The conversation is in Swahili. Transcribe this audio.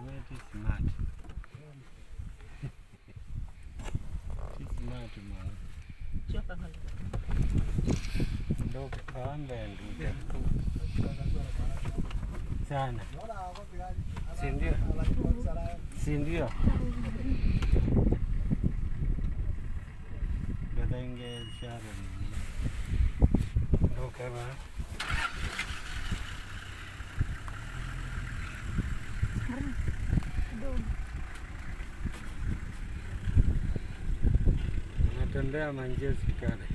very smart. She's smart, man. Dog kaanda ndio sana. Sindio? Badenge shara ni. Dog kama natembea manjezi kale.